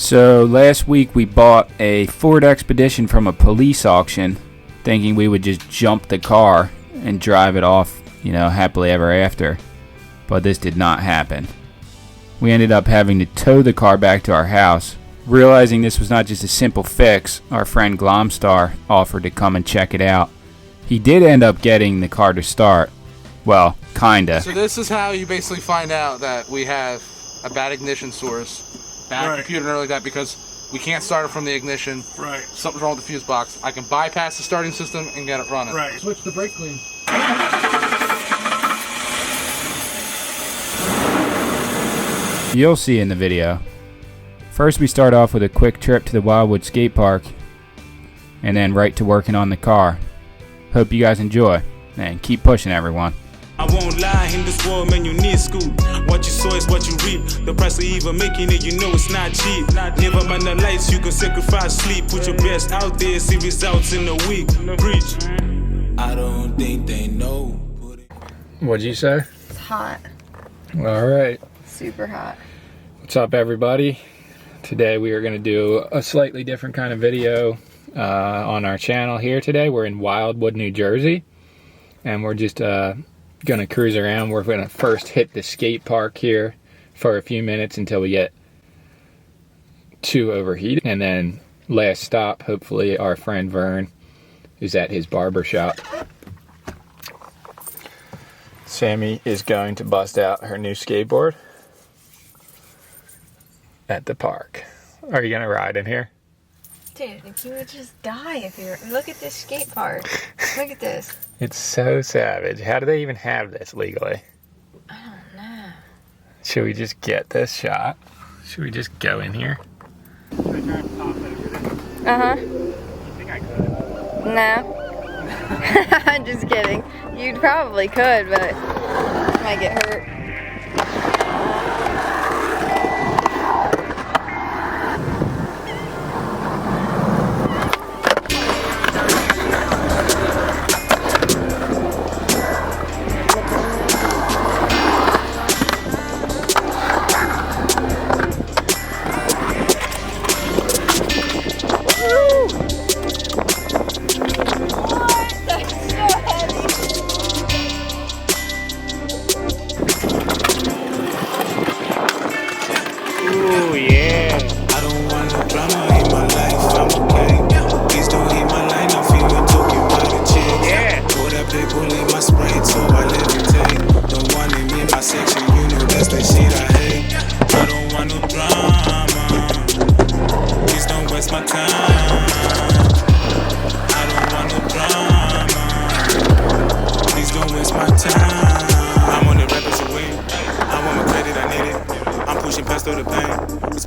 So last week we bought a Ford Expedition from a police auction, thinking we would just jump the car and drive it off, happily ever after. But this did not happen. We ended up having to tow the car back to our house. Realizing this was not just a simple fix, our friend Glomstar offered to come and check it out. He did end up getting the car to start. Well, kinda. So this is how you basically find out that we have a bad ignition source, bad computer and everything like that, because we can't start it from the ignition. Right. Something's wrong with the fuse box. I can bypass the starting system and get it running. Right. Switch the brake clean. You'll see in the video. First we start off with a quick trip to the Wildwood skate park, and then right to working on the car. Hope you guys enjoy, and keep pushing everyone. I won't lie, in this world, man, you need school. What you sow is what you reap. The price of even making it, you know it's not cheap. Never mind the lights, you can sacrifice sleep. Put your best out there, see results in a week. Preach. I don't think they know. What'd you say? It's hot. Alright. Super hot. What's up, everybody? Today we are going to do a slightly different kind of video on our channel here today. We're in Wildwood, New Jersey, and we're just going to cruise around. We're going to first hit the skate park here for a few minutes until we get too overheated, and then last stop, hopefully, our friend Vern is at his barbershop. Sammy is going to bust out her new skateboard at the park. Are you gonna ride in here? Dude, you would just die if you're... Look at this skate park. Look at this. It's so savage. How do they even have this legally? I don't know. Should we just get this shot? Should we just go in here? Uh-huh. You think I could? No. I'm just kidding. You probably could, but you might get hurt.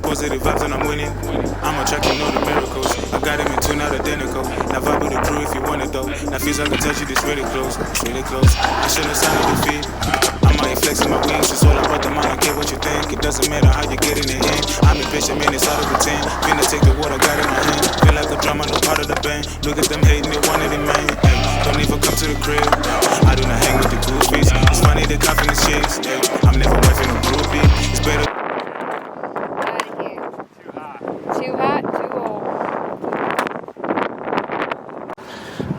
Positive vibes and I'm winning. I'm attracting all the miracles. I got him in two, not identical. Now vibe with the crew if you want it though. Now feels like I can touch you, this really close. It's really close. I shouldn't sound defeat. I'm out here flexing my wings. It's all about the mind. I care what you think. It doesn't matter how you get in the end. I'm impatient, man, it's out of routine. Finna take the water, got in my hand. Feel like a drama, no part of the band. Look at them hating, they wanted it, man. Ay, don't even come to the crib. I do not hang with the goofies. It's funny, they coughing the chicks. Ay, I'm never wifing a groupie. It's better.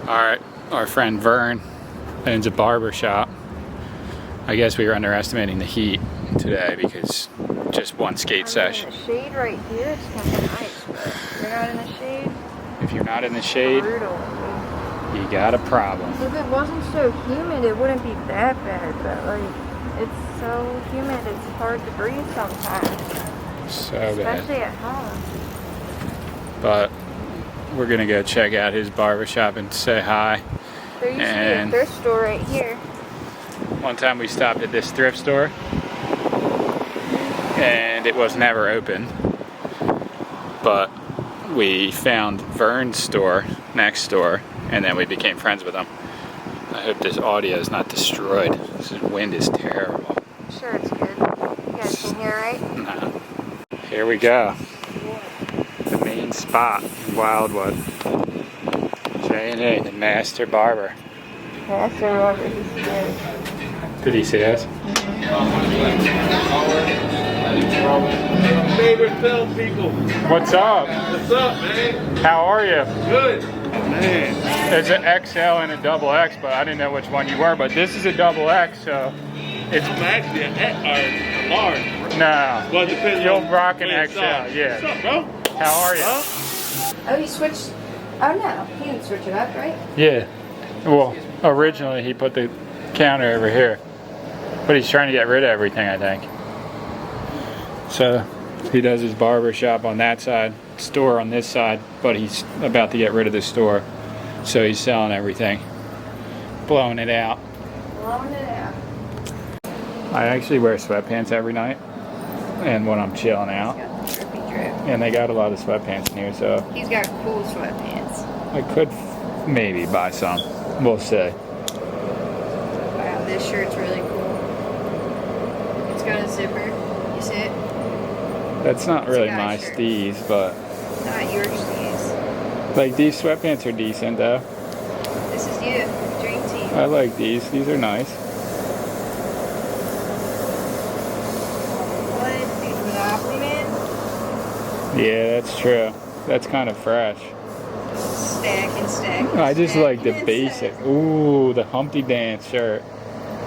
Alright, our friend Vern owns a barbershop. I guess we were underestimating the heat today because just one skate session. In the shade right here, it's kind of nice, but if you're not in the shade, if you're not in the shade, brutal. You got a problem. If it wasn't so humid, it wouldn't be that bad, but like, it's so humid, it's hard to breathe sometimes. So especially bad. at home. But we're gonna go check out his barbershop and say hi. There used to be a thrift store right here. One time we stopped at this thrift store and it was never open, but we found Vern's store next door and then we became friends with him. I hope this audio is not destroyed. This wind is terrible. I'm sure it's good. You guys can hear, right? No. Here we go. The main spot in Wildwood. J&A, the master barber. Master barber, he's good. Did he see us? Mm-hmm. favorite film people. What's up? What's up, man? How are you? Good. Man. There's an XL and a double X, but I didn't know which one you were. But this is a double X, so it's I'm actually a large. no. Well, it depends. You'll on rock an which XL, size. yeah. What's up, bro? How are you? Huh? Oh, he switched. Oh no, he didn't switch it up, right? Yeah. Well, originally he put the counter over here, but he's trying to get rid of everything, I think. So he does his barber shop on that side, store on this side, but he's about to get rid of the store. So he's selling everything, blowing it out. Blowing it out. I actually wear sweatpants every night, and when I'm chilling out. He's got the drippy drip. And they got a lot of sweatpants in here, so He's got cool sweatpants. I could maybe buy some. We'll see. Wow, this shirt's really cool. It's got a zipper. You see it? That's not It's a really guy's my shirt. steez, but Not your steez. like these sweatpants are decent though. This is you. Dream team. I like these. These are nice. What? These Monopoly Man? Yeah, that's true. That's kind of fresh. Stack and stack. I just like the and basic. stack. Ooh, the Humpty Dance shirt.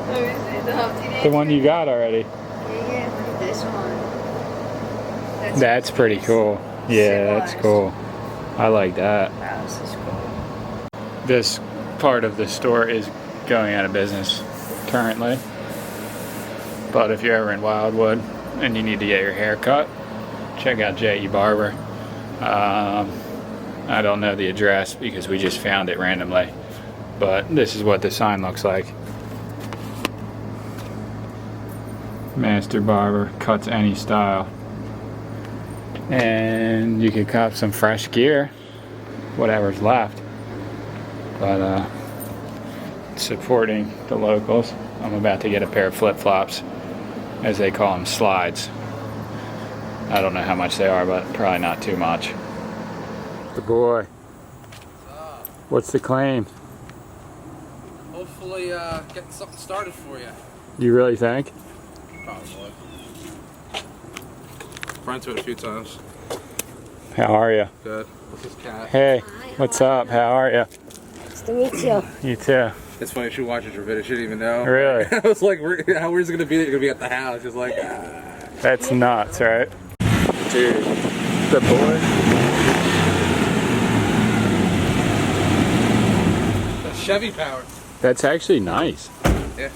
Let me see the Humpty Dance. The one you got already. Yeah, look at this one. That's pretty cool. Yeah, that's cool. I like that. Wow, this is cool. This part of the store is going out of business currently. But if you're ever in Wildwood and you need to get your hair cut, check out J.E. Barber. I don't know the address because we just found it randomly. But this is what the sign looks like. Master Barber, cuts any style. And you could cop some fresh gear, whatever's left. But supporting the locals. I'm about to get a pair of flip-flops, as they call them, slides. I don't know how much they are, but probably not too much. The boy. What's the claim? Hopefully, getting something started for you. You really think? Probably. Run into it a few times. How are you? Good. This is Kat. Hey, what's up? How are you? Nice to meet you. You too. It's funny, she watches your video, she didn't even know. Really? I was like, how weird is it going to be that you're going to be at the house? She's like, That's nuts, right? Dude, the boy. Chevy power. That's actually nice. Yeah.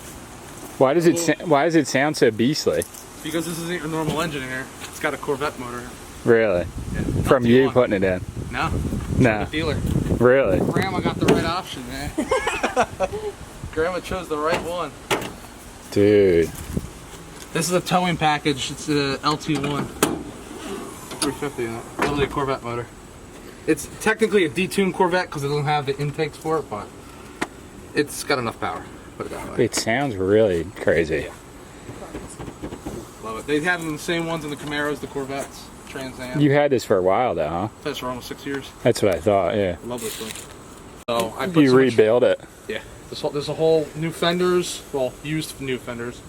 Why does it sound so beastly? Because this isn't your normal engine in here. It's got a Corvette motor. Really? Yeah. From you putting it in? No. No. The dealer. Really? Grandma got the right option, man. Grandma chose the right one. Dude. This is a towing package. It's a LT1. 350 in it. Literally a Corvette motor. It's technically a detuned Corvette because it doesn't have the intakes for it, but it's got enough power. Put it that way. It sounds really crazy. Love it. They have the same ones in the Camaros, the Corvettes, Trans Am. You had this for a while though, huh? That's for almost 6 years. That's what I thought, yeah. I love this thing. So I put You so much- rebuild it. Yeah. There's a whole new fenders, well, used new fenders.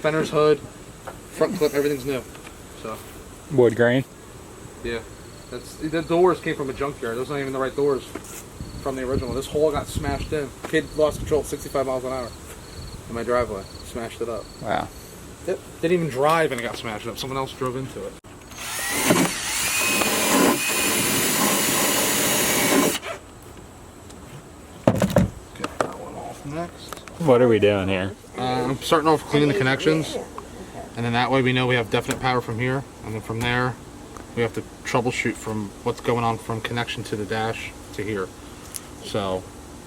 Fenders, hood, front clip, everything's new. So, Wood grain? yeah. The doors came from a junkyard. Those aren't even the right doors from the original. This hole got smashed in. Kid lost control at 65 miles an hour in my driveway. Smashed it up. Wow. Didn't even drive and it got smashed up. Someone else drove into it. Get that one off next. What are we doing here? I'm starting off cleaning the connections, and then that way we know we have definite power from here, and then from there we have to troubleshoot from what's going on from connection to the dash to here. So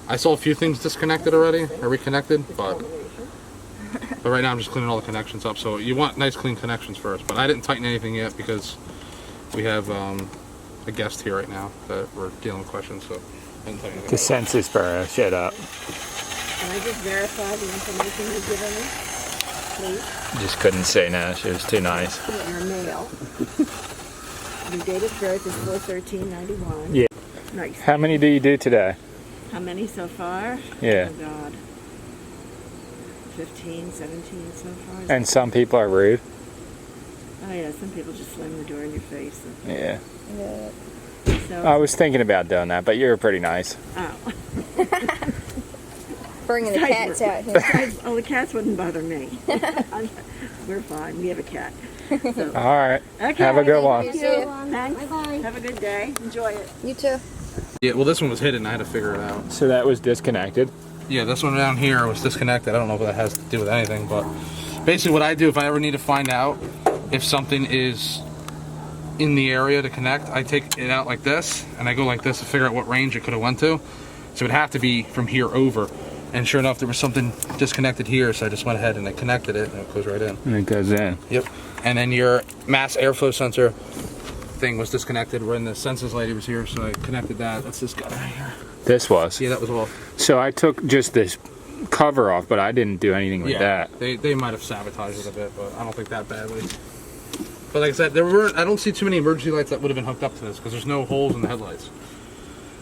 I saw a few things disconnected already, or reconnected, but right now I'm just cleaning all the connections up. So you want nice clean connections first, but I didn't tighten anything yet because we have a guest here right now that we're dealing with questions, so I didn't tighten anything. The census bureau, shut up. Can I just verify the information you've given me? Please. Just couldn't say no, she was too nice. You're a male. Your date of birth is 4/13/91. Yeah. Nice. How many do you do today? How many so far? Yeah. Oh God. 15, 17 so far. And some people are rude. Oh yeah, some people just slam the door in your face. Yeah. Yeah. So, I was thinking about doing that, but you're pretty nice. oh. Bringing the cats out here. Oh, the cats wouldn't bother me. We're fine. We have a cat. So, All right. okay. Have a good one. Thank you. Thanks. Bye-bye. Have a good day. Enjoy it. You too. Yeah, well, this one was hidden. I had to figure it out. So that was disconnected. Yeah, this one down here was disconnected. I don't know if that has to do with anything, but basically what I do if I ever need to find out if something is in the area to connect, I take it out like this, and I go like this to figure out what range it could have went to. So it would have to be from here over. And sure enough, there was something disconnected here, so I just went ahead and I connected it, and it goes right in. And it goes in. Yep. And then your mass airflow sensor thing was disconnected when the census lady was here, so I connected that. That's this guy right here. This was. Yeah, that was all. So I took just this cover off, but I didn't do anything with that. They might have sabotaged it a bit, but I don't think that badly. But like I said, I don't see too many emergency lights that would have been hooked up to this because there's no holes in the headlights.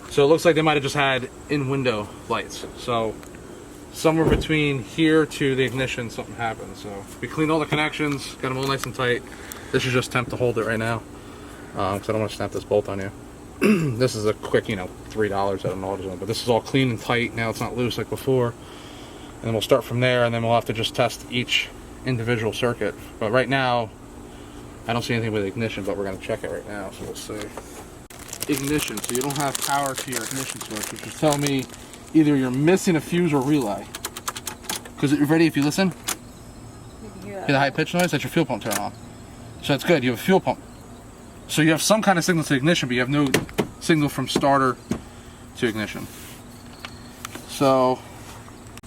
So it looks like they might have just had in-window lights. So somewhere between here to the ignition, something happened. So we cleaned all the connections, got them all nice and tight. This is just temp to hold it right now because I don't want to snap this bolt on you. This is a quick, $3 at an AutoZone, but this is all clean and tight. Now it's not loose like before. And then we'll start from there, and then we'll have to just test each individual circuit. But right now, I don't see anything with ignition, but we're going to check it right now, so we'll see. Ignition, so you don't have power to your ignition switch, which is telling me either you're missing a fuse or relay. Because ready, if you listen, hear the high pitch noise, that's your fuel pump turn on. So that's good, you have a fuel pump. So you have some kind of signal to ignition, but you have no signal from starter to ignition. So,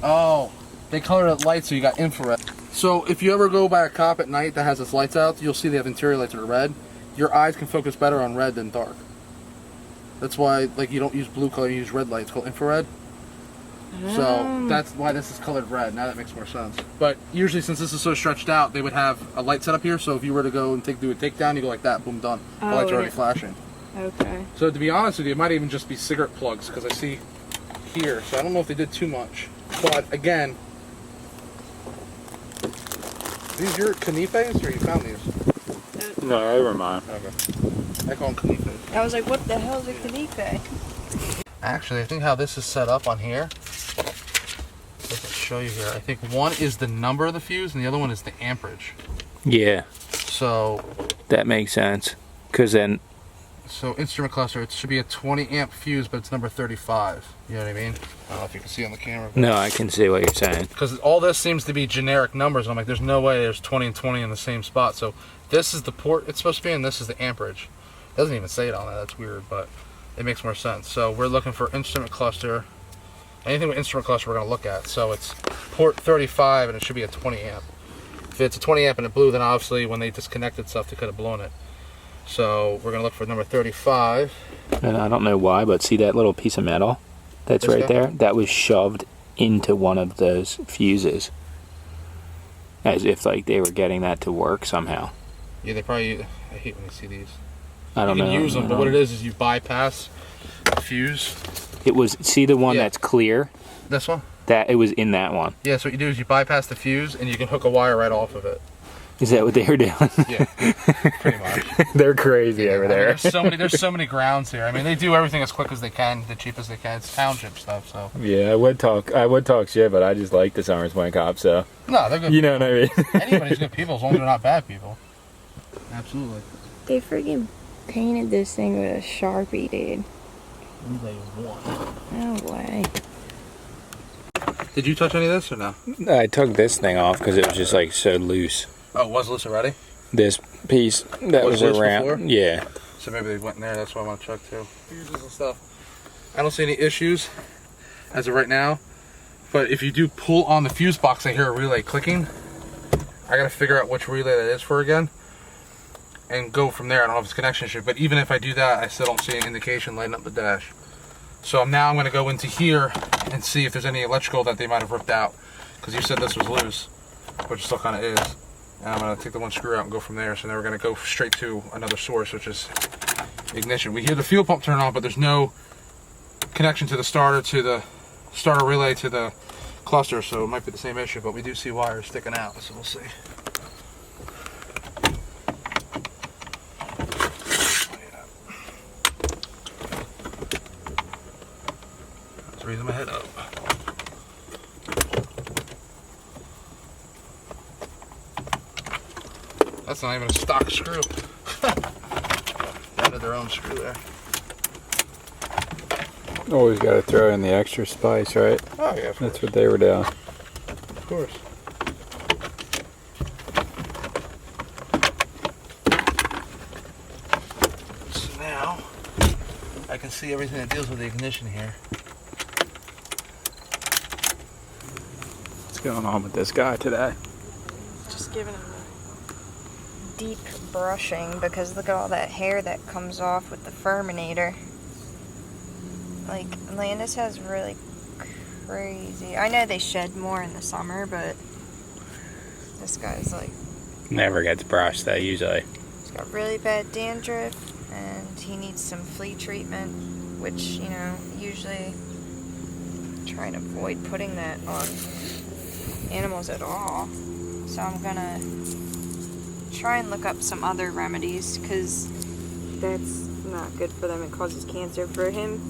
oh, they colored it light, so you got infrared. So if you ever go by a cop at night that has its lights out, you'll see they have interior lights that are red. Your eyes can focus better on red than dark. That's why, like, you don't use blue color, you use red light. It's called infrared. So that's why this is colored red. Now that makes more sense. But usually, since this is so stretched out, they would have a light set up here. So if you were to go and do a takedown, you go like that, boom, done. The lights are already flashing. Okay. So to be honest with you, it might even just be cigarette plugs because I see here. So I don't know if they did too much. But again, these your canifes or you found these? No, they were mine. Okay. I call them canifes. I was like, what the hell is a canife? Actually, I think how this is set up on here, I'll show you here. I think one is the number of the fuse and the other one is the amperage. Yeah. So that makes sense. Because then... So instrument cluster, it should be a 20 amp fuse, but it's number 35. You know what I mean? I don't know if you can see on the camera. No, I can see what you're saying. Because all this seems to be generic numbers. I'm like, there's no way there's 20 and 20 in the same spot. So this is the port it's supposed to be, and this is the amperage. It doesn't even say it on that. That's weird, but it makes more sense. So we're looking for instrument cluster. Anything with instrument cluster we're going to look at. So it's port 35, and it should be a 20 amp. If it's a 20 amp and it blew, then obviously when they disconnected stuff, they could have blown it. So we're going to look for number 35. And I don't know why, but see that little piece of metal that's right there? That was shoved into one of those fuses. As if like they were getting that to work somehow. Yeah, they probably... I hate when I see these. I don't know. You can use them, but what it is you bypass the fuse. It was... See the one that's clear? This one? That it was in that one. Yeah, so what you do is you bypass the fuse and you can hook a wire right off of it. Is that what they were doing? Yeah, pretty much. They're crazy over there. There's so many grounds here. I mean, they do everything as quick as they can, the cheap as they can. It's township stuff, so. Yeah, I would talk shit, but I just like the Summers Point cops, so. No, they're good. You know what I mean? Anybody's good people as long as they're not bad people. Absolutely. They freaking painted this thing with a Sharpie, dude. No way. Did you touch any of this or no? I took this thing off because it was just like so loose. Oh, it was loose already? This piece that was loose around. before? Yeah. So maybe they went in there. That's why I want to check too. Fuses and stuff. I don't see any issues as of right now. But if you do pull on the fuse box, I hear a relay clicking. I got to figure out which relay that is for again. And go from there. I don't know if it's connection issue. But even if I do that, I still don't see an indication lighting up the dash. So now I'm going to go into here and see if there's any electrical that they might have ripped out. Because you said this was loose, which it still kind of is. And I'm going to take the one screw out and go from there. So now we're going to go straight to another source, which is ignition. We hear the fuel pump turn on, but there's no connection to the starter relay to the cluster. So it might be the same issue, but we do see wires sticking out. So we'll see. Raising my head up. That's not even a stock screw. Added their own screw there. Always got to throw in the extra spice, right? Oh yeah, That's what they were doing. of course. So now I can see everything that deals with the ignition here. What's going on with this guy today? Just giving him a deep brushing because look at all that hair that comes off with the Furminator. Like, Landis has really crazy... I know they shed more in the summer, but this guy's like... Never gets brushed though, usually. He's got really bad dandruff, and he needs some flea treatment, which, you know, usually try and avoid putting that on animals at all. So I'm gonna try and look up some other remedies, because that's not good for them. It causes cancer. For him,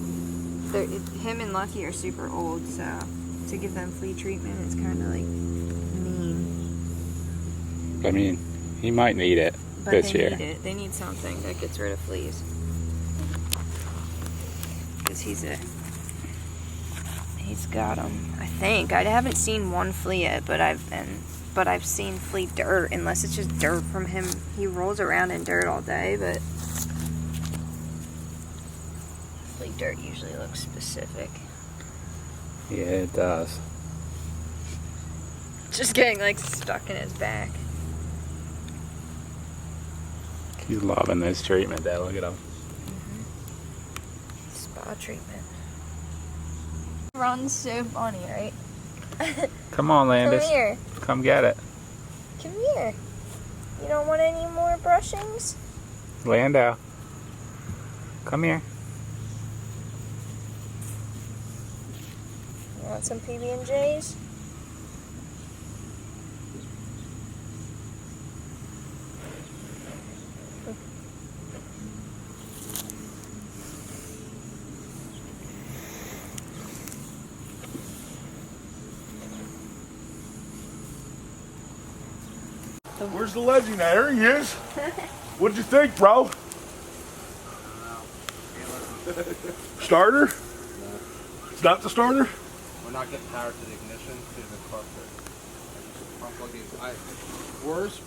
him and Lucky are super old, so to give them flea treatment is kind of like mean. I mean, he might need it But this they year. need it. They need something that gets rid of fleas. Because he's got them. I think I haven't seen one flea yet, but I've seen flea dirt. Unless it's just dirt from him. He rolls around in dirt all day, but flea dirt usually looks specific. Yeah, it does. Just getting like stuck in his back. He's loving this treatment though, look at him. Spa treatment. Runs so funny, right? Come on, Landis. Come here. Come get it. Come here. You don't want any more brushings? Lando. Come here. You want some PB&Js? Where's the legend? There he is. What'd you think, bro? Starter? It's not the starter? We're not getting power to the ignition to the cluster. Worst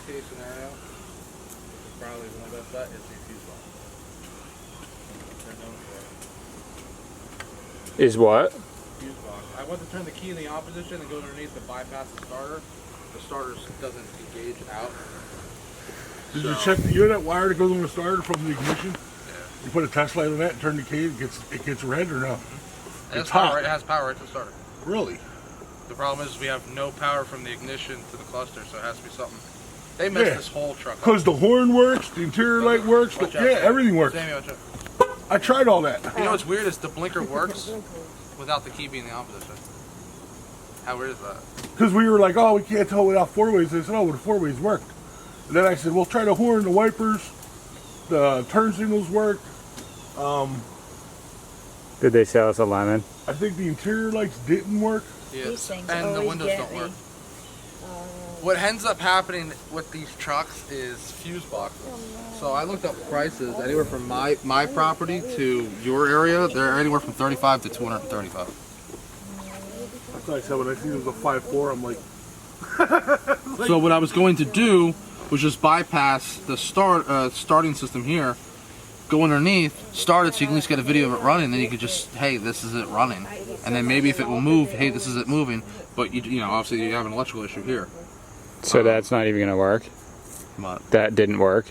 case scenario, probably one of the best bet is the fuse box. They're known for it. Is what? Fuse box. I went to turn the key in the opposition and go underneath to bypass the starter. The starter doesn't engage out. Did you check the unit wire that goes on the starter from the ignition? Yeah. You put a test light on that and turn the key, it gets red or no? It's hot. It has power right to the starter. Really? The problem is we have no power from the ignition to the cluster, so it has to be something. They messed this whole truck up. Because the horn works, the interior light works, Watch out, yeah, Sammy. everything works. Sammy, watch out. I tried all that. You know what's weird is the blinker works without the key being in the opposition. How weird is that? Because we were like, oh, we can't tell without four ways. They said, oh, well, the four ways worked. And then I said, well, try the horn, the wipers, the turn signals work. Did they sell us a lemon? I think the interior lights didn't work. Yeah. These things And the always windows get don't me. work. What ends up happening with these trucks is fuse boxes. So I looked up prices anywhere from my property to your area. They're anywhere from 35 to 235. That's like I said, when I see it was a 5.4, I'm like, So what I was going to do was just bypass the starting system here, go underneath, start it so you can at least get a video of it running, then you could just, hey, this is it running. And then maybe if it will move, hey, this is it moving. But you know, obviously you have an electrical issue here. So that's not even gonna work? But, That didn't work?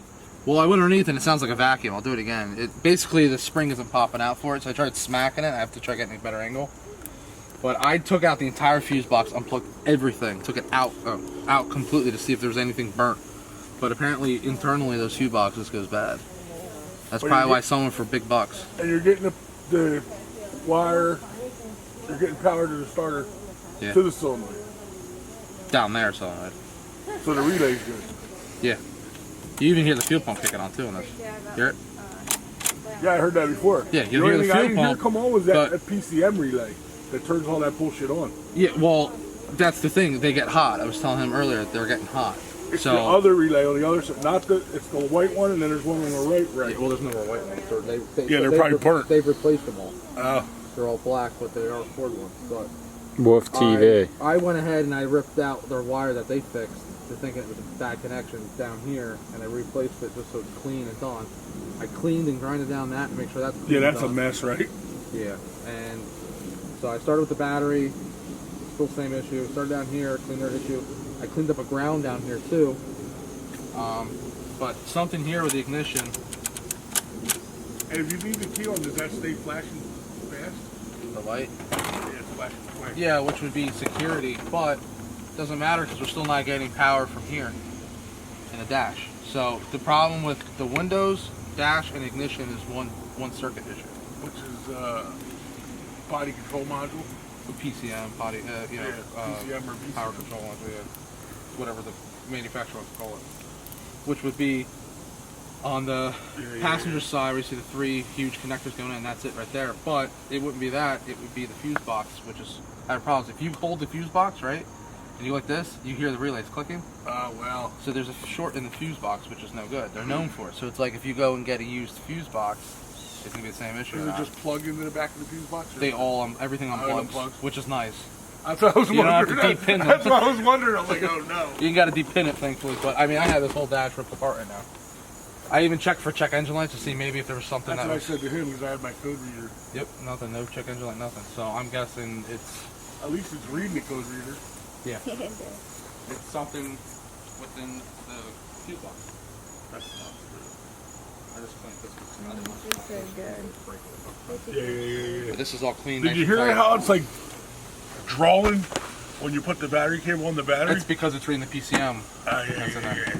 well, I went underneath and it sounds like a vacuum. I'll do it again. Basically the spring isn't popping out for it, so I tried smacking it. I have to try getting a better angle. But I took out the entire fuse box, unplugged everything, took it out completely to see if there was anything burnt. But apparently internally those fuse boxes goes bad. That's probably why someone for big bucks. and you're getting the wire, you're getting power to the starter, Yeah. to the solenoid. Down there, solenoid. So the relay's good. Yeah. You even hear the fuel pump kicking on too in this. Hear it? Yeah, I heard that before. Yeah, the you'll only hear the thing I fuel didn't hear pump, come on was that but- PCM relay that turns all that bullshit on. Yeah, well, that's the thing. They get hot. I was telling him earlier they're getting hot. It's So the other relay on the other side, not the. It's the white one, and then there's one on the right. yeah, well, there's no more white ones. Yeah, they're probably burnt. They've replaced them all. Oh. They're all black, but they are Ford ones. But Wolf TV. I went ahead and I ripped out their wire that they fixed, thinking it was a bad connection down here, and I replaced it just so it's clean and done. I cleaned and grinded down that to make sure that's clean. Yeah, that's and a done. mess, right? Yeah, and so I started with the battery, still same issue. Started down here, cleaned their issue. I cleaned up a ground down here too. But something here with the ignition. And if you leave the key on, does that stay flashing fast? The light? Yeah, it's flashing quick. Yeah, which would be security, but it doesn't matter because we're still not getting power from here in the dash. So the problem with the windows, dash, and ignition is one circuit issue. Which is body control module. The PCM, body, PCM or PCM. power control module, whatever the manufacturer wants to call it. Which would be on the passenger side where you see the 3 huge connectors going in, that's it right there. But it wouldn't be that, it would be the fuse box, which is having problems. If you hold the fuse box, right, and you like this, you hear the relays clicking. Oh, well. So there's a short in the fuse box, which is no good. They're known for it. So it's like if you go and get a used fuse box, it's going to be the same issue. Does it just plug into the back of the fuse box? They all, everything unplugs, unplugs. which is nice. That's what I was You don't have wondering. to deep pin them. That's what I was wondering. I'm like, oh no. You got to depin it, thankfully. But I mean, I have this whole dash ripped apart right now. I even checked for check engine lights to see maybe if there was something That's that what I was. said to him because I had my code reader. Yep, nothing. No check engine light, nothing. So I'm guessing it's. At least it's reading the code reader. Yeah. It's something within the fuse box. That's not true. I just claimed this was another one. It's very good. Yeah. But this is all clean. Did you hear how it's like drawing when you put the battery cable on the battery? It's because it's reading the PCM. Yeah.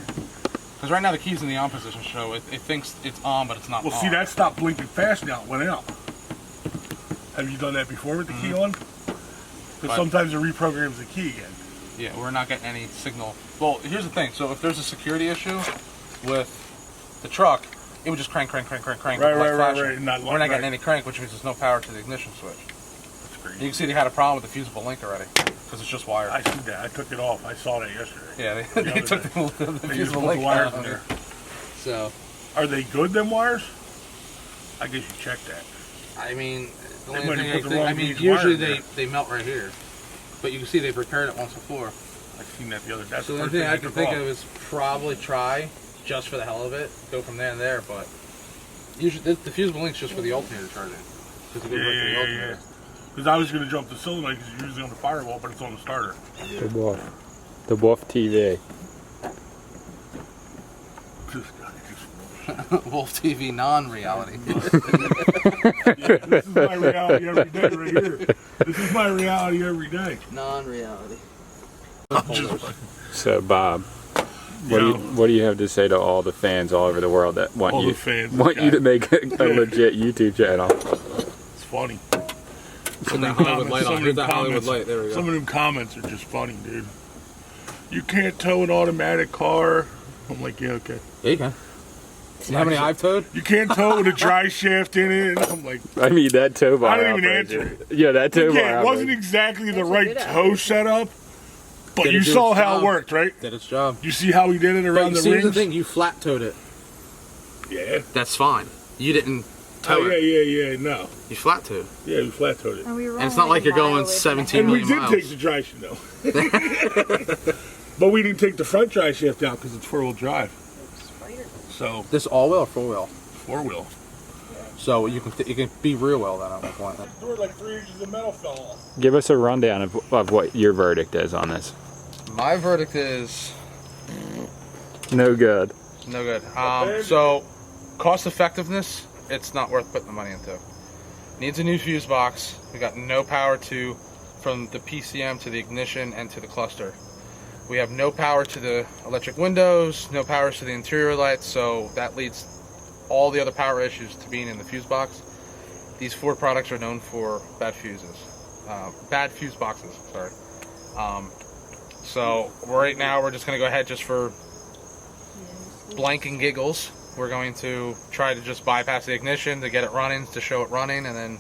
Because right now the keys in the on position show it thinks it's on, but it's not Well, on. see, that stopped blinking fast now. It went out. Have you done that before with the key on? Because sometimes it reprograms the key again. Yeah, we're not getting any signal. Well, here's the thing. So if there's a security issue with the truck, it would just crank. Right. Flashing. Not We're not getting any crank, which means there's no power to the ignition switch. That's great. You can see they had a problem with the fusible link already, because it's just wired. I see that. I took it off. I saw that yesterday. Yeah, The they other took day. the They just fusible put link the wires out. in there. So, Are they good, them wires? I guess you check that. I mean, the They only might thing have put the wrong gauge usually wire in they melt right here, but you can see they've repaired it once before. I've seen that the other day. That's So the the first only thing I took can think off. of is probably try, just for the hell of it, go from there and there, but usually the fusible link's just for the alternator charging. Just to go right to the alternator. Because I was going to jump the solenoid because it's usually on the firewall, but it's on the starter. The Wolf TV. This guy just... Wolf TV non-reality. Yeah, this is my reality every day right here. This is my reality every day. Non-reality. I'm just... So, Bob, what do you have to say to all the fans all over the world that want All you the fans, want you okay. to make a legit YouTube channel? It's funny. Put that Hollywood light on. Here's that Hollywood light. There we go. Some of them comments are just funny, dude. You can't tow an automatic car. I'm like, yeah, okay. Yeah, you can. You know how many I've towed? You can't tow with a dry shaft in it. And I'm like, I mean, that tow bar. I didn't even operation. answer it. Yeah, that tow bar. yeah, it wasn't operation. exactly the That's a right good tow setup, but Did you it do saw its how it job. worked, right? Did its job. You see how he did it But around you the see rings? the thing, you flat towed it. Yeah. That's fine. You didn't tow Oh, it. yeah, no. You flat towed. Yeah, we flat towed it. And, we were And it's only not like you're a mile going away from 17 And we million did miles. take the dry shaft, though. But we didn't take the front dry shaft out because it's four-wheel drive. So, This all-wheel or four-wheel? four-wheel. So you can be real well then at one point. The door, like 3 inches of metal fell off. Give us a rundown of what your verdict is on this. My verdict is No good. no good. So cost effectiveness, it's not worth putting the money into. Needs a new fuse box. We got no power from the PCM to the ignition and to the cluster. We have no power to the electric windows, no power to the interior lights, so that leads all the other power issues to being in the fuse box. These Ford products are known for bad fuses. Bad fuse boxes, sorry. So right now we're just going to go ahead just for blank and giggles we're going to try to just bypass the ignition to get it running, to show it running, and then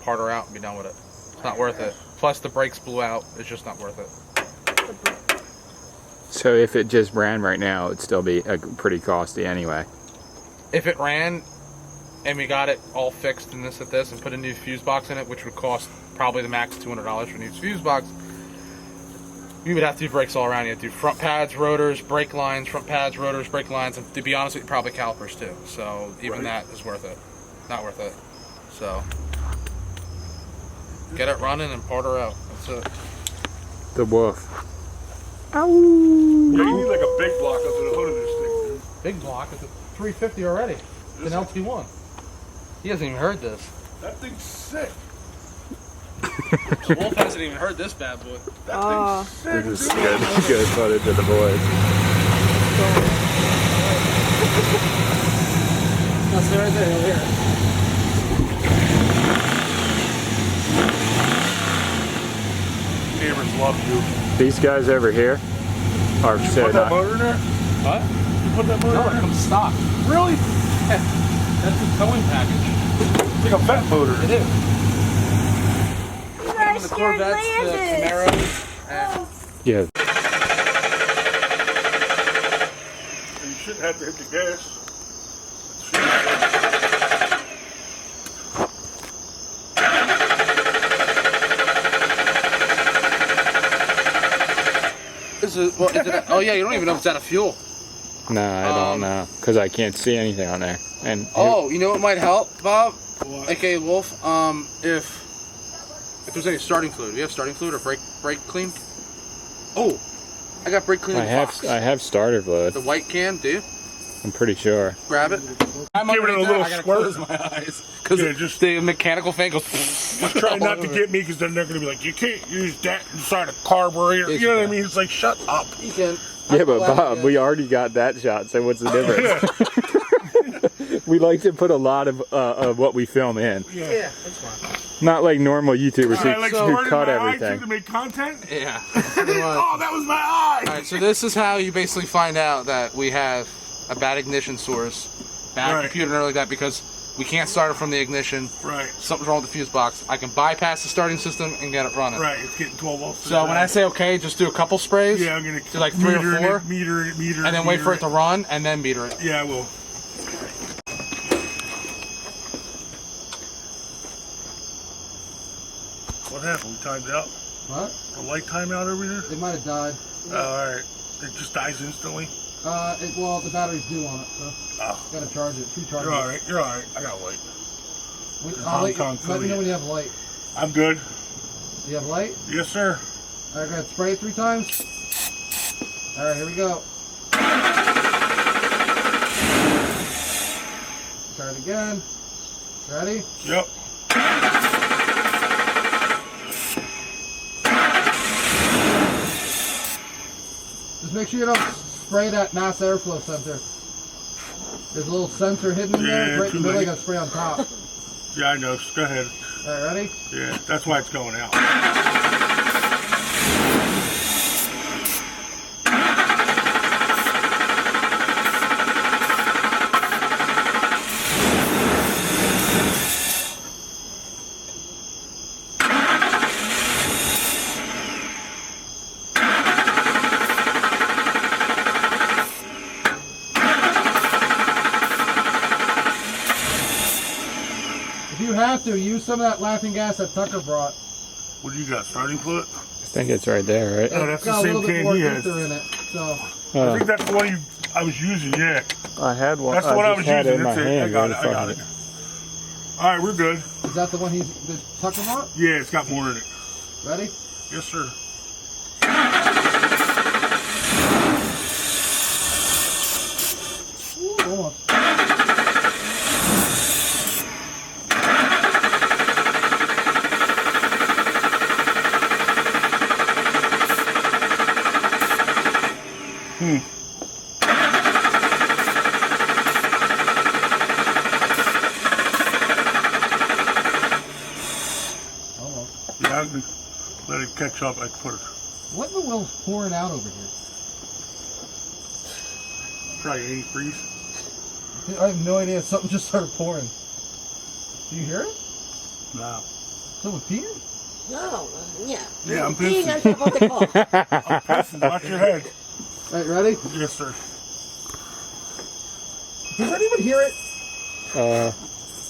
part her out and be done with it. It's not worth it. Plus the brakes blew out. It's just not worth it. So if it just ran right now, it'd still be pretty costly anyway. If it ran and we got it all fixed and this and put a new fuse box in it, which would cost probably the max $200 for a new fuse box, you would have to do brakes all around. You have to do front pads, rotors, brake lines, front pads, rotors, brake lines, and to be honest with you, probably calipers too. So even that is worth it. Not worth it. So get it running and part her out. That's it. The wolf. Yeah, you need like a big block under the hood of this thing, dude. Big block. It's a 350 already. It's an LT1. He hasn't even heard this. That thing's sick. The wolf hasn't even heard this bad boy. That thing's sick. This is dude. good footage of the boys. That's right there. You'll hear it. Neighbors love you. These guys over here are so Put that not. motor in there? What? You put that motor No, in it there? comes stock. Really? That's the towing package. It's like a vet motor. It is. Our The scared Corvettes, the Landis. Camaros, and Yeah. You shouldn't have to hit the gas. is it, well, is it, oh yeah, you don't even know if it's out of fuel. No, I don't know, because I can't see anything on there. And Oh, you know what might help, Bob? What? AKA Wolf. If there's any starting fluid, do you have starting fluid or brake clean? Oh, I got brake clean in the box. I have starter fluid. The white can, do you? I'm pretty sure. Grab it. I'm Give it a little I gotta squirt. close my eyes because Yeah, just- the mechanical fan goes. Just try not to get me, because then they're going to be like, you can't use that inside a carburetor. Yes, You know you what I can. mean? It's like, shut up. You can. Yeah, but Bob, we already got that shot. So what's the difference? We like to put a lot of what we film in, Yeah, that's fine. not like normal YouTubers I like who squirting cut my eye too everything. to make content. Yeah. Oh, that was my eye. Alright, so this is how you basically find out that we have a bad ignition source, bad Right. computer and everything like that, because we can't start it from the ignition. Right, Something's wrong with the fuse box. I can bypass the starting system and get it running. right. It's getting 12 volts. So when I say okay, just do a couple sprays, yeah, I'm going to do like 3 or 4, meter it, and then wait for it to run, and then meter it. Yeah, I will. What happened? We timed out? What? The light time out over here? It might have died. Oh, alright. It just dies instantly? Well, the battery's due on it, so Oh. gotta charge it. Two You're alright. You're alright. I got light. I'll let you- let me know when you have light. I'm good. You have light? Yes, sir. Alright, go ahead, spray it 3 times. Alright, here we go. Try it again. Ready? Yep. Just make sure you don't spray that mass airflow sensor. There's a little sensor hidden in there. Yeah, It's right in too the middle. You late. gotta spray on top. Yeah, I know. Go ahead. Alright, ready? Yeah, that's why it's going out. If you have to, use some of that laughing gas that Tucker brought. What do you got? Starting fluid? I think it's right there, right? Oh, that's It's got the a same little bit can more he has. ether in it. So I think that's the one I was using, yeah. I had one. That's the one I was just had using. it in That's my it. I hand. got it. Where I the got fuck it. Alright, we're good. is that the one that Tucker brought? Yeah, it's got more in it. Ready? Yes, sir. Ooh, almost. Almost. Yeah, I can let it catch up. I put it. What in the world's pouring out over here? Probably antifreeze. I have no idea. Something just started pouring. Do you hear it? No. Someone peeing? No, yeah. Yeah, I'm Being pissing. on top of the car. I'm pissing. Watch your head. Alright, ready? Yes, sir. Does anyone hear it?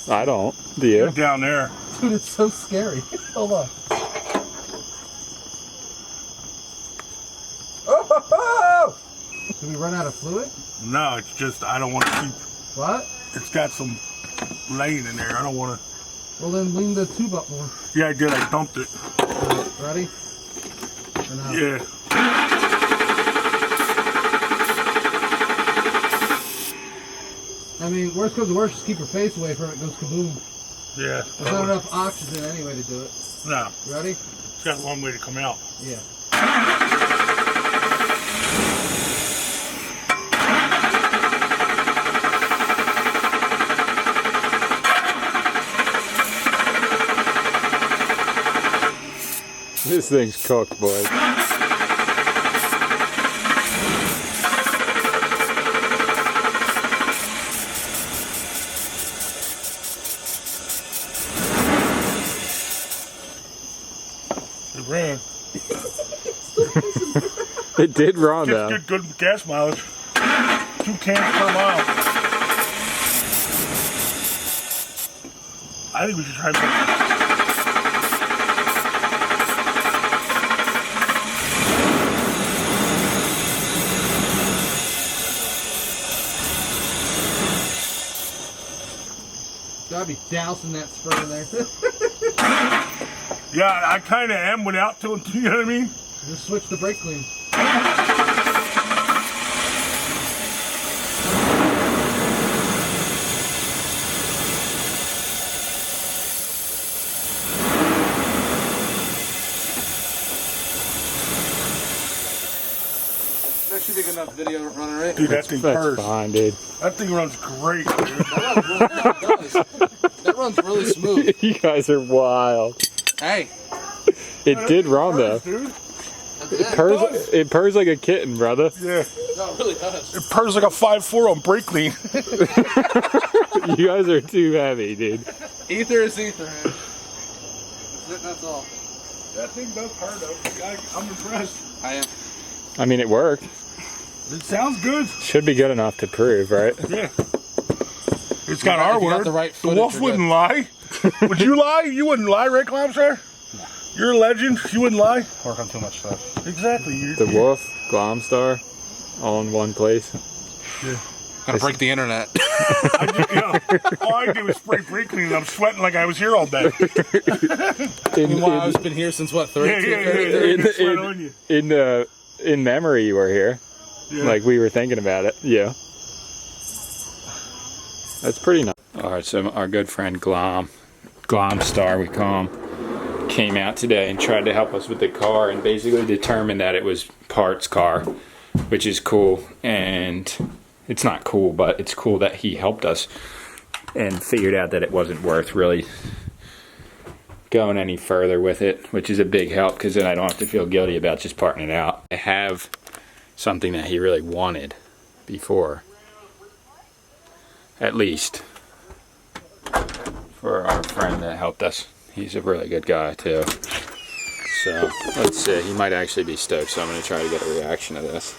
I don't. Do You're you? down there. Dude, it's so scary. Hold on. Oh! Did we run out of fluid? No, it's just I don't want to keep. What? It's got some lane in there. I don't want to. Well, then lean the tube up more. Yeah, I did. I dumped it. Ready? Or no? Yeah. I mean, worst comes to worst, just keep your face away from it. It goes kaboom. Yeah. There's not enough oxygen anyway to do it. No. Ready? It's got a long way to come out. Yeah. This thing's cooked, boys. It ran. It did run Just though. get good gas mileage. 2 cans per mile. I think we should try. Gotta be dousing that spur in there. Yeah, I kind of am without to. You know what I mean? Just switch the brake clean. That should be good enough video running, right? Dude, that thing That's purrs. fine, dude. That thing runs great, dude. That runs really smooth. You guys are wild. Hey, It did run though. Dude. It purrs like a kitten, brother. Yeah. no, it really does. It purrs like a 5.4 on brake clean. You guys are too heavy, dude. Ether is ether, man. That's all. That thing does purr though. I'm impressed. I am. I mean, it worked. It sounds good. Should be good enough to prove, right? Yeah. It's got our If you got word. the right The footage, wolf you're wouldn't lie. Would you lie? You wouldn't lie, right, Glomstar? You're a legend. You wouldn't lie. Work on too much stuff. Exactly. The wolf, Glomstar, all in one place. Gotta break the internet. All I do is spray brake clean and I'm sweating like I was here all day. Meanwhile, I've been here since what, 30? Yeah. Sweat on you. In memory, you were here. Yeah. Like we were thinking about it. Yeah. That's pretty nice. All right, so our good friend Glomstar, we call him, came out today and tried to help us with the car and basically determined that it was parts car, which is cool. And it's not cool, but it's cool that he helped us and figured out that it wasn't worth really going any further with it, which is a big help because then I don't have to feel guilty about just parting it out. I have something that he really wanted before, at least for our friend that helped us. He's a really good guy too. So let's see, he might actually be stoked, so I'm going to try to get a reaction to this.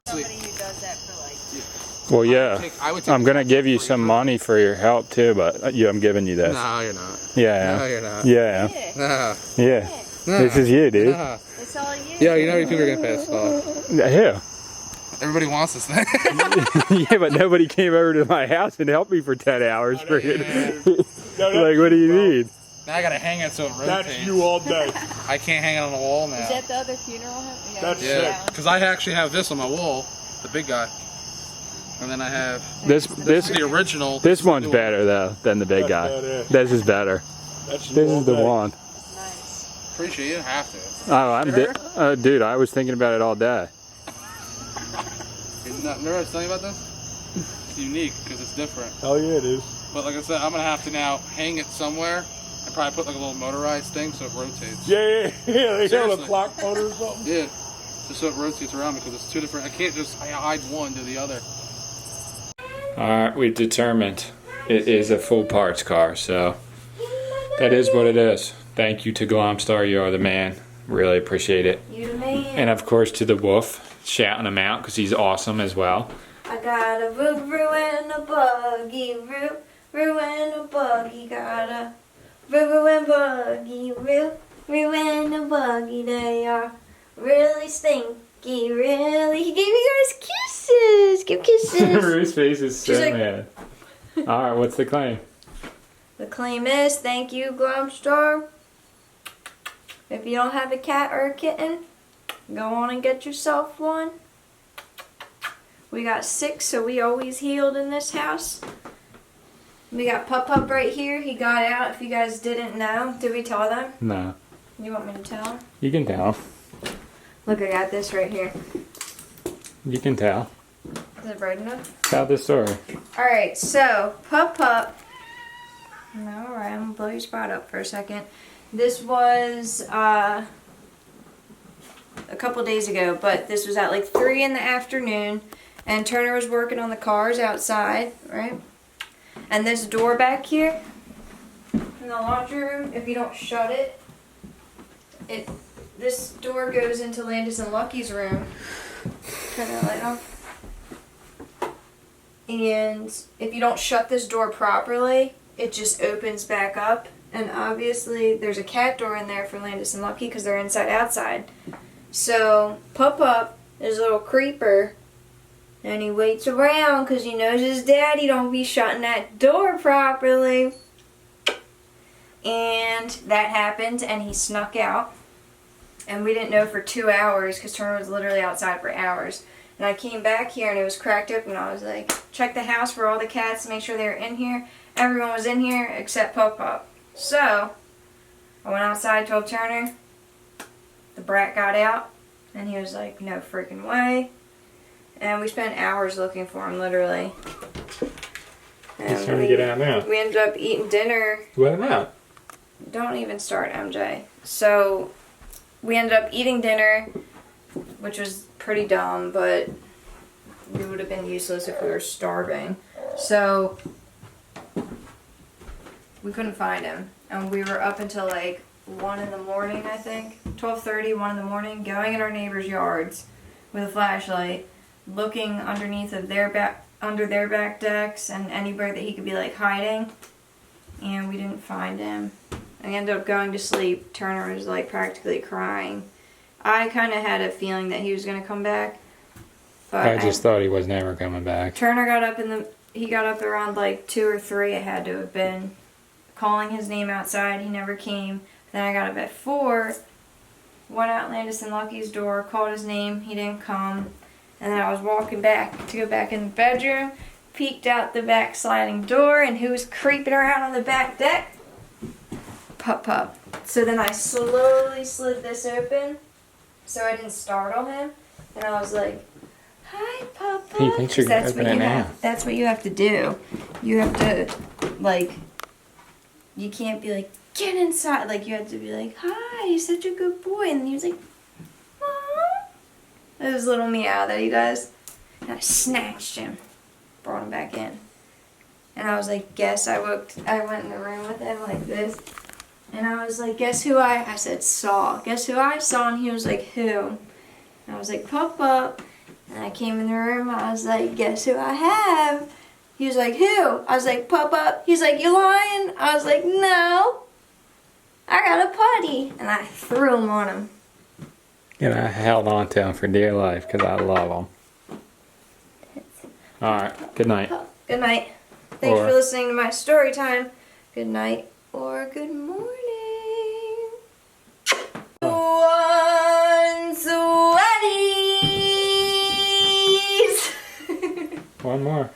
Somebody who does that for like Well, yeah, I would take I'm going to give you some money for your help too, but I'm giving you this. No, you're not. Yeah, No, you're not. yeah, No. yeah. This is you, dude. No. it's all you. Yeah, you know how many people are gonna pass off. Yeah. Everybody wants this thing. Yeah, but nobody came over to my house and helped me for 10 hours. Like, what do you mean? Now I gotta hang it so it rotates. That's you all day. I can't hang it on the wall now. Is that the other funeral home? That's Yeah, because I actually have this on my wall, the big guy, and then I have This the original. this one's better though than the big guy. badass. This is better. That's you This all is the day. one. Nice. Appreciate you. You don't have to. Oh, dude, I was thinking about it all day. Remember I was telling you about this? It's unique because it's different. Oh yeah, it is. But like I said, I'm gonna have to now hang it somewhere I probably put like a little motorized thing so it rotates. Yeah. They got a Seriously. clock motor or something. Yeah, just so it rotates around because it's two different. I can't just hide one to the other. Alright, we've determined it is a full parts car, so that is what it is. Thank you to Glomstar, you are the man. Really appreciate it. You the man. And of course to the wolf, shouting him out because he's awesome as well. I got a roo and a buggy, roo and a buggy, got a roo and buggy, roo and a buggy. They are really stinky, really. He gave you guys kisses. Give kisses. Rue's face is so She's like- mad. Alright, what's the claim? The claim is, thank you, Glomstar. If you don't have a cat or a kitten, go on and get yourself one. We got 6, so we always healed in this house. We got Pup right here. He got out, if you guys didn't know. Did we tell them? No. You want me to tell them? You can tell. Look, I got this right here. You can tell. Is it bright enough? Tell the story. Alright, so, Pup. Alright, I'm gonna blow your spot up for a second. This was, a couple days ago, but this was at like 3 in the afternoon, and Turner was working on the cars outside, right? And this door back here in the laundry room, if you don't shut it, this door goes into Landis and Lucky's room. Turn that light off. And if you don't shut this door properly, it just opens back up. And obviously there's a cat door in there for Landis and Lucky because they're inside outside. So Pup is a little creeper, and he waits around because he knows his daddy don't be shutting that door properly. And that happened, and he snuck out. And we didn't know for 2 hours because Turner was literally outside for hours. And I came back here and it was cracked open. I was like, check the house for all the cats, make sure they were in here. Everyone was in here except Pup. So I went outside, told Turner. The brat got out, and he was like, no freaking way. And we spent hours looking for him, literally. And He's trying to get out now. We ended up eating dinner. Let him out. Don't even start, MJ. So we ended up eating dinner, which was pretty dumb, but we would have been useless if we were starving. So we couldn't find him, and we were up until like 1 in the morning, I think, 12:30, 1 in the morning, going in our neighbors' yards with a flashlight, looking underneath of under their back decks and anywhere that he could be like hiding, and we didn't find him. I ended up going to sleep. Turner was like practically crying. I kind of had a feeling that he was going to come back, but I just thought he was never coming back. Turner got up he got up around like 2 or 3, it had to have been, calling his name outside. He never came. Then I got up at 4, went out Landis and Lucky's door, called his name, he didn't come. And then I was walking back to go back in the bedroom, peeked out the back sliding door, and who was creeping around on the back deck? Pup. So then I slowly slid this open so I didn't startle him. And I was like, hi, Pup. He thinks you're going to open it now. That's what you have to do. You have to, like, you can't be like, get inside. Like, you have to be like, hi, you're such a good boy. And he was like, aw. That was little meow that he does. And I snatched him, brought him back in. And I was like, I went in the room with him like this. And I was like, I said, saw. Guess who I saw? And he was like, who? And I was like, Pup. And I came in the room, I was like, guess who I have? He was like, who? I was like, Pup. He's like, you lying? I was like, no. I got a putty. And I threw him on him. And I held on to him for dear life because I love him. Alright, good night. Good night. Thanks for listening to my story time. Good night or good morning. One more.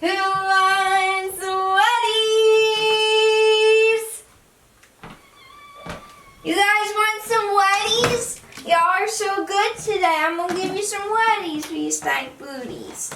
Who wants sweaties? You guys want some Wetties? Y'all are so good today. I'm gonna give you some Wetties for you stank booties.